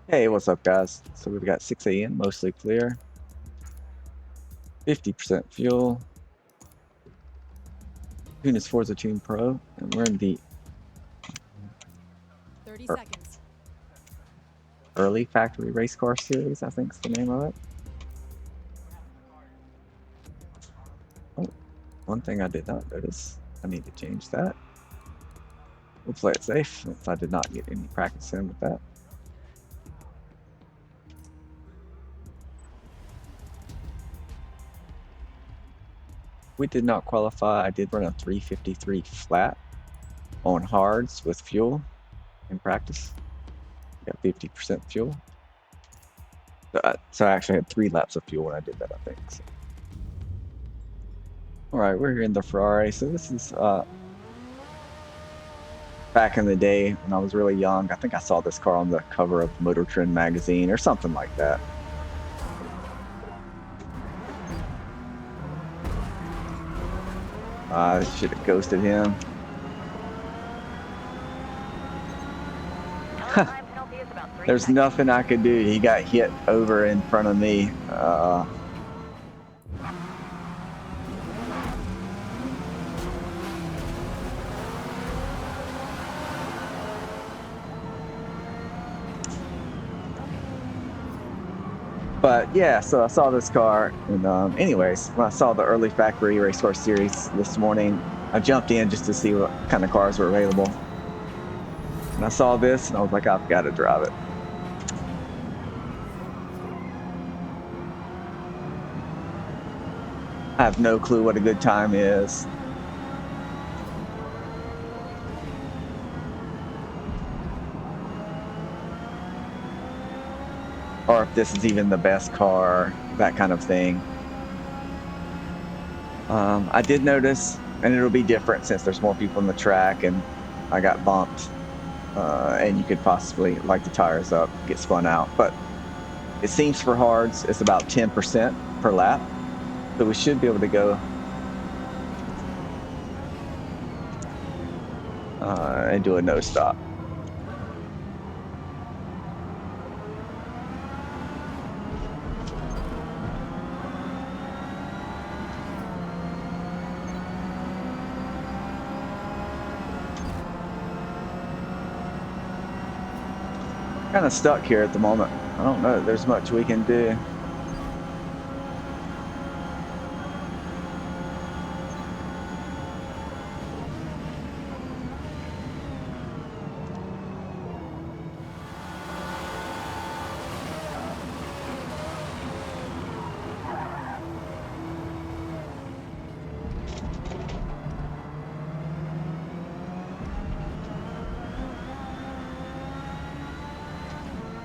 Hey, what's up, guys? So we've got 6 a.m., mostly clear, 50% fuel. Tune is ForzaTune Pro, and we're in the 30 er- seconds. early factory race car series, I think is the name of it. Oh, one thing I did not notice, I need to change that. We'll play it safe since I did not get any practice in with that. We did not qualify. I did run a 353 flat on hards with fuel in practice. Got 50% fuel. So I actually had 3 laps of fuel when I did that, I think. So. All right, we're here in the Ferrari. So this is back in the day when I was really young. I think I saw this car on the cover of Motor Trend magazine or something like that. I should have ghosted him. There's nothing I could do. He got hit over in front of me. But yeah, so I saw this car, and anyways, when I saw the early factory race car series this morning, I jumped in just to see what kind of cars were available. And I saw this, and I was like, I've got to drive it. I have no clue what a good time is. Or if this is even the best car, that kind of thing. I did notice, and it'll be different since there's more people in the track and I got bumped, and you could possibly light the tires up, get spun out. But it seems for hards, it's about 10% per lap. So we should be able to go and do a no stop. Kind of stuck here at the moment. I don't know if there's much we can do.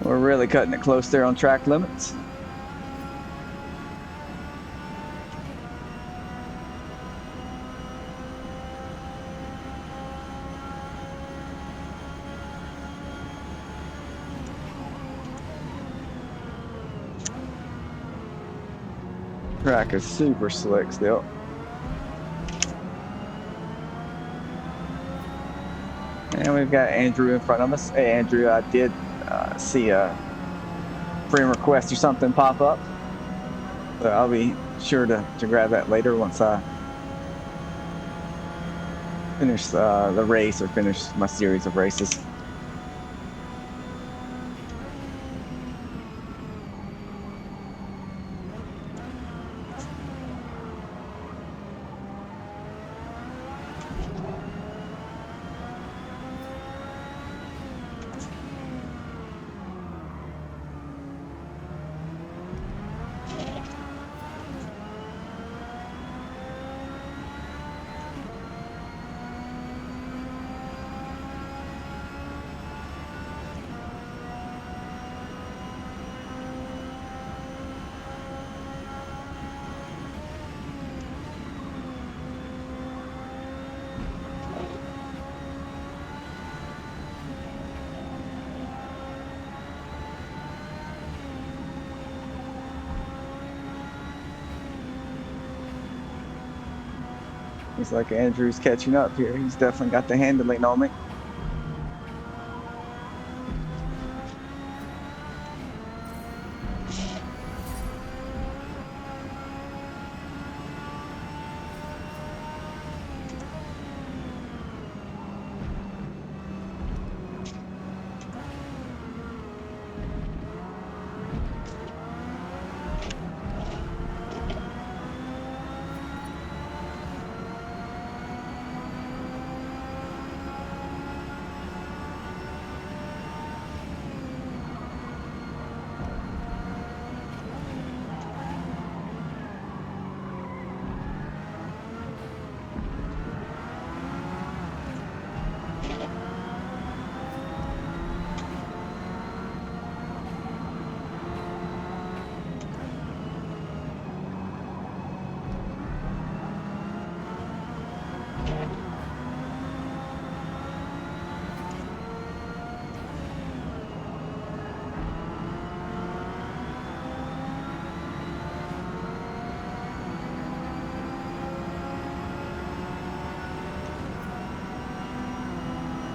We're really cutting it close there on track limits. Track is super slick still. And we've got Andrew in front of us. Hey, Andrew, I did see a friend request or something pop up. So I'll be sure to grab that later once I finish the race or finish my series of races. Looks like Andrew's catching up here. He's definitely got the handling on me.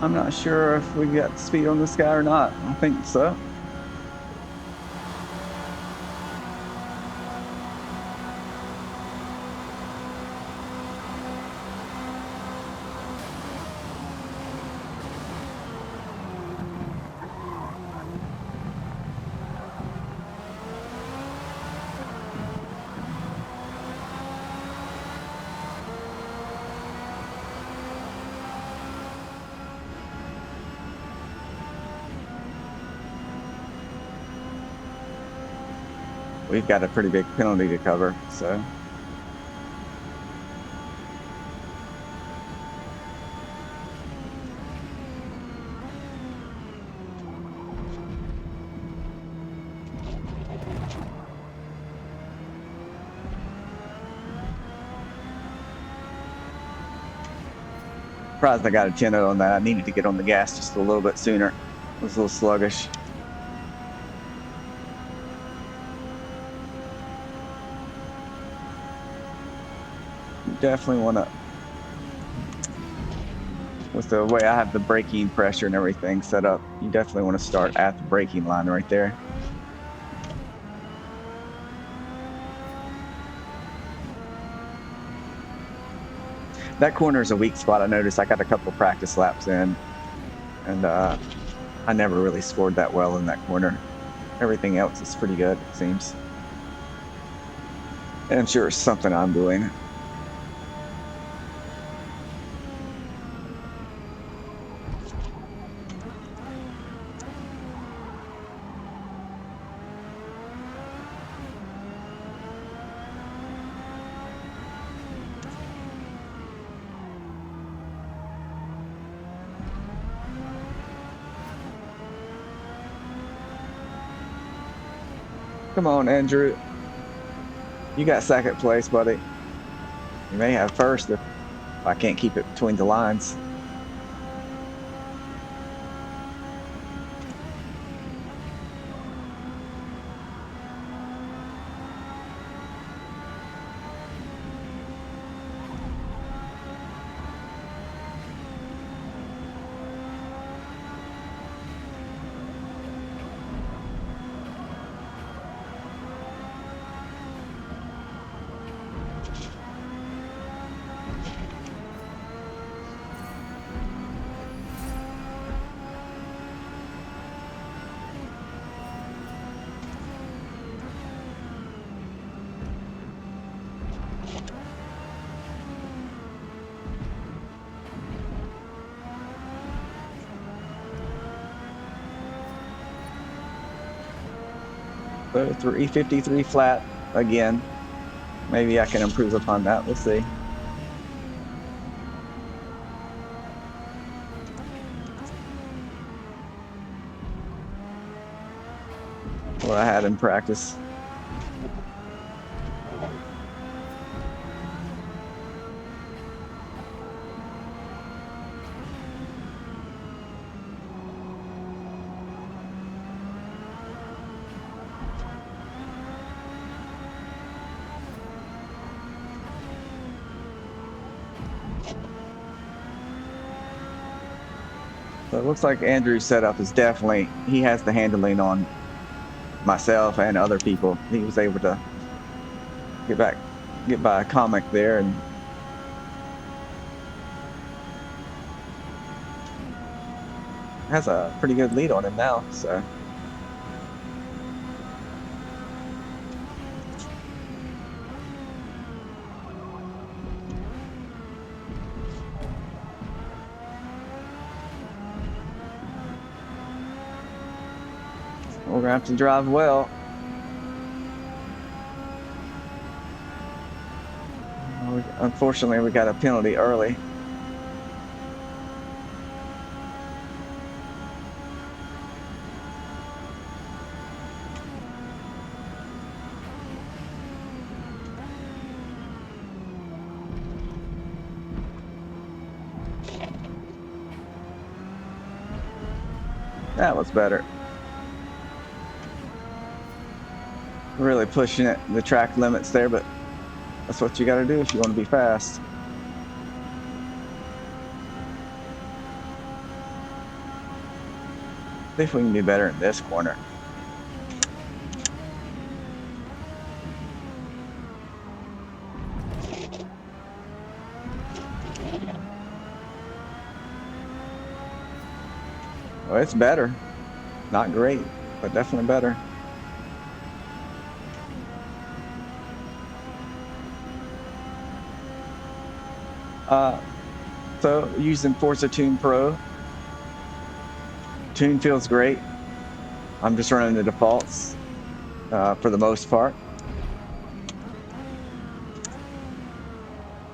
I'm not sure if we got speed on this guy or not. I think so. We've got a pretty big penalty to cover, so. Surprised I got a 10-0 on that. I needed to get on the gas just a little bit sooner. It was a little sluggish. Definitely want to, with the way I have the braking pressure and everything set up, you definitely want to start at the braking line right there. That corner is a weak spot. I noticed I got a couple practice laps in, and I never really scored that well in that corner. Everything else is pretty good, it seems. And I'm sure it's something I'm doing. Come on, Andrew. You got second place, buddy. You may have first if I can't keep it between the lines. So 353 flat again. Maybe I can improve upon that. We'll see. What I had in practice. So it looks like Andrew's setup is definitely, he has the handling on myself and other people. He was able to get by a comic there, and has a pretty good lead on him now, so. We're gonna have to drive well. Unfortunately, we got a penalty early. That was better. Really pushing it, the track limits there, but that's what you got to do if you want to be fast. See if we can do better in this corner. Well, it's better. Not great, but definitely better. So using ForzaTune Pro, tune feels great. I'm just running the defaults for the most part,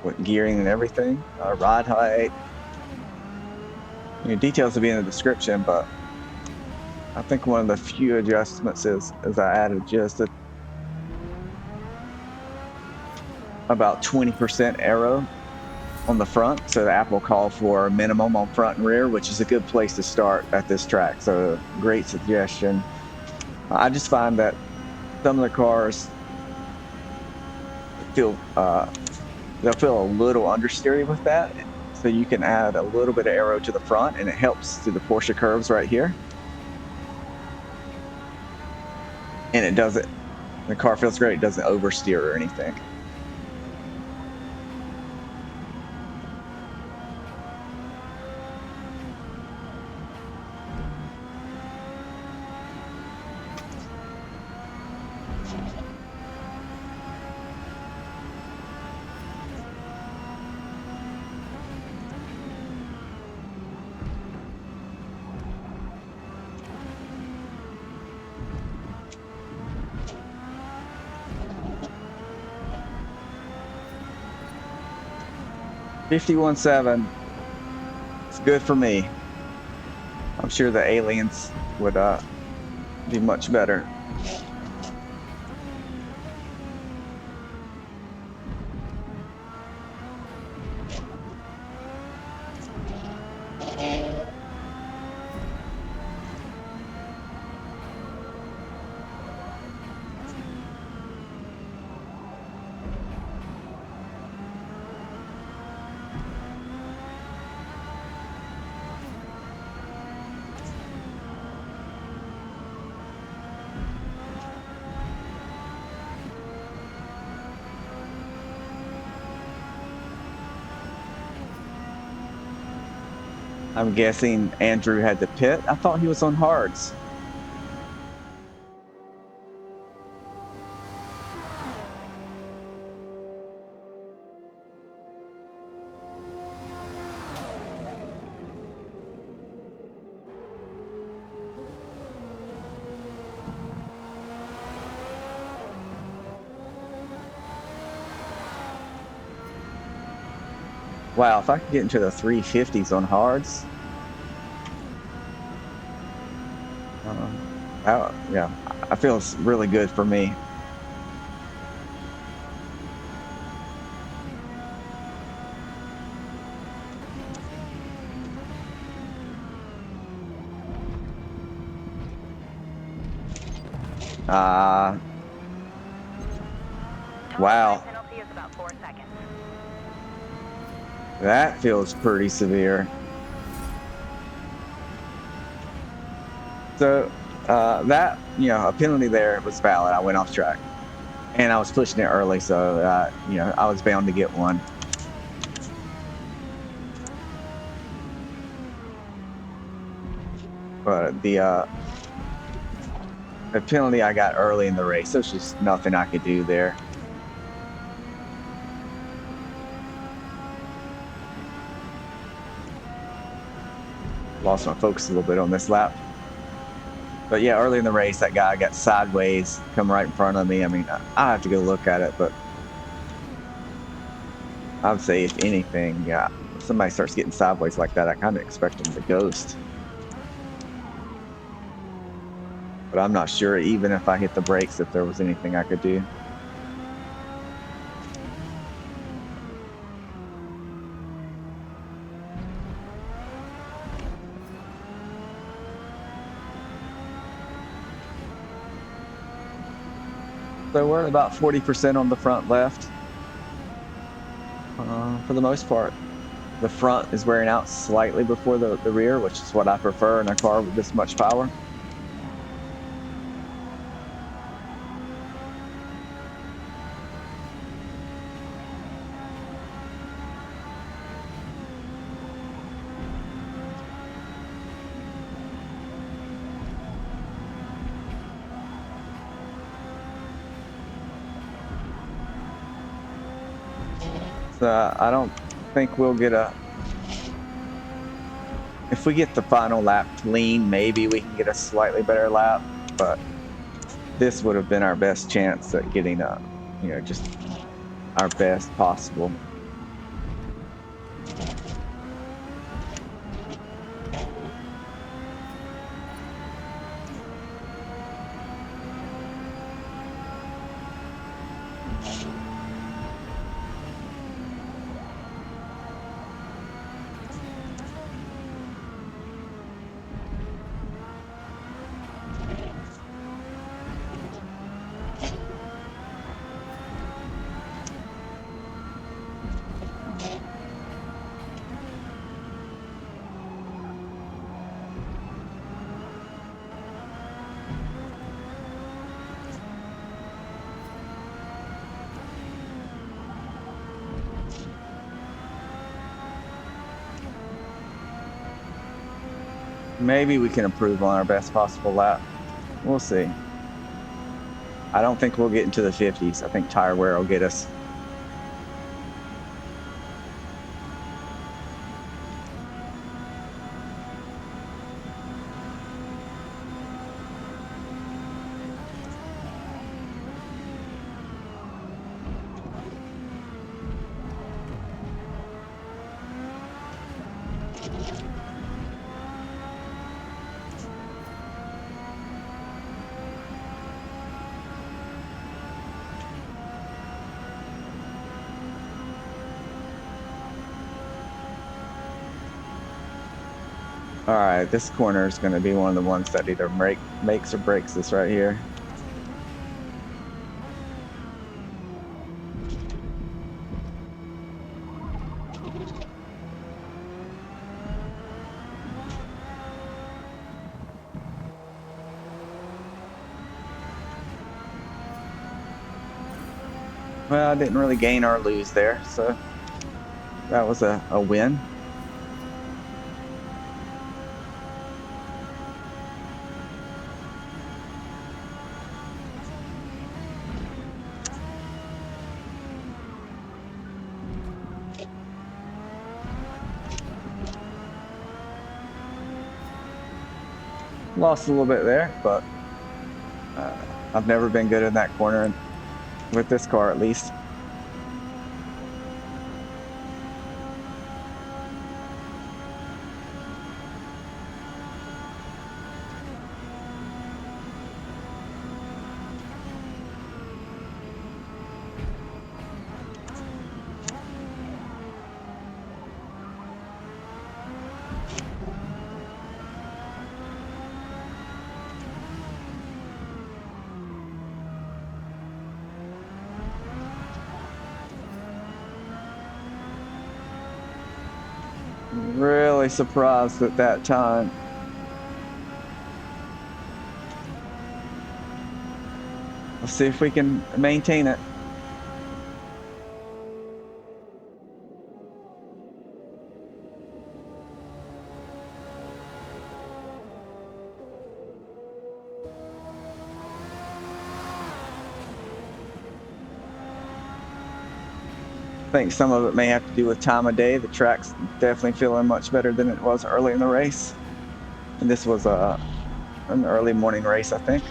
with gearing and everything, ride height. Details will be in the description, but I think one of the few adjustments is I added just about 20% Aero on the front. So the app will call for a minimum on front and rear, which is a good place to start at this track. So great suggestion. I just find that some of the cars feel they'll feel a little understeery with that. So you can add a little bit of Aero to the front, and it helps through the Porsche curves right here. And it doesn't, the car feels great. It doesn't oversteer or anything. $51.7. It's good for me. I'm sure the aliens would be much better. I'm guessing Andrew had to pit. I thought he was on hards. Wow, if I could get into the 350s on hards. Yeah, I feel it's really good for me. Wow. That feels pretty severe. So that, a penalty there was valid. I went off track, and I was pushing it early, so I was bound to get one. But the penalty I got early in the race, there's just nothing I could do there. Lost my focus a little bit on this lap. But yeah, early in the race, that guy got sideways, come right in front of me. I mean, I have to go look at it, but I would say, if anything, yeah, if somebody starts getting sideways like that, I kind of expect them to ghost. But I'm not sure, even if I hit the brakes, if there was anything I could do. So we're at about 40% on the front left, for the most part. the front is wearing out slightly before the rear, which is what I prefer in a car with this much power. So I don't think we'll get a... If we get the final lap clean, maybe we can get a slightly better lap, but this would have been our best chance at getting a, you know, just our best possible. Maybe we can improve on our best possible lap. We'll see. I don't think we'll get into the 50s. I think tire wear will get us. All right, this corner is going to be one of the ones that either makes or breaks this right here. Well, I didn't really gain or lose there, so that was a win. Lost a little bit there, but I've never been good in that corner, with this car at least. Really surprised at that time. Let's see if we can maintain it. I think some of it may have to do with time of day. The track's definitely feeling much better than it was early in the race. And this was an early morning race, I think.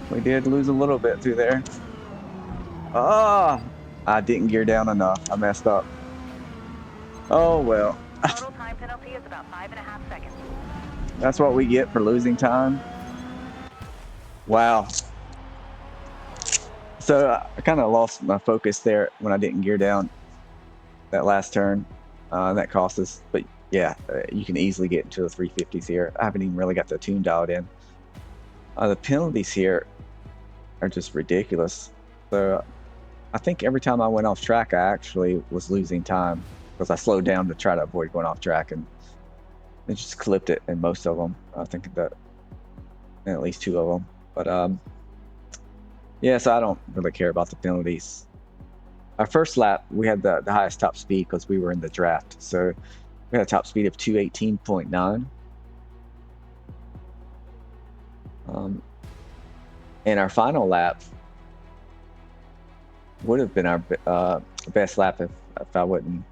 We did lose a little bit through there. Ah, I didn't gear down enough. I messed up. Oh, well. Total time penalty is about 5.5 seconds. That's what we get for losing time. Wow. So I kind of lost my focus there when I didn't gear down that last turn. That cost us. But yeah, you can easily get into the 350s here. I haven't even really got the tune dialed in. The penalties here are just ridiculous. So I think every time I went off track, I actually was losing time because I slowed down to try to avoid going off track, and it just clipped it in most of them. I think that at least 2 of them. But yeah, so I don't really care about the penalties. Our first lap, we had the highest top speed because we were in the draft. So we had a top speed of 218.9. And our final lap would have been our best lap if I wouldn't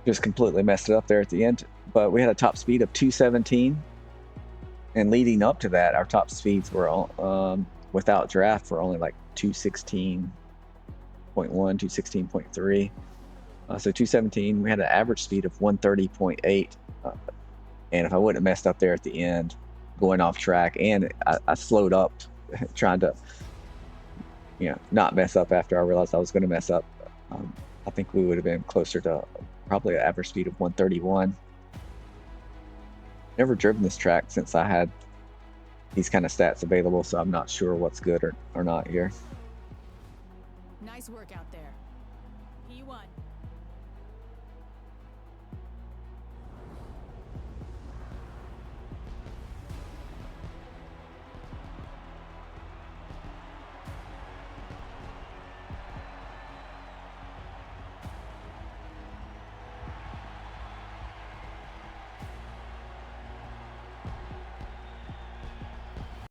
just completely messed it up there at the end. But we had a top speed of 217, and leading up to that, our top speeds were all, without draft were only like 216.1, 216.3. So 217, we had an average speed of 130.8. And if I wouldn't have messed up there at the end, going off track, and I slowed up trying to, not mess up after I realized I was going to mess up. I think we would have been closer to probably an average speed of 131. Never driven this track since I had these kind of stats available, so I'm not sure what's good or not here. Nice work out there. P1.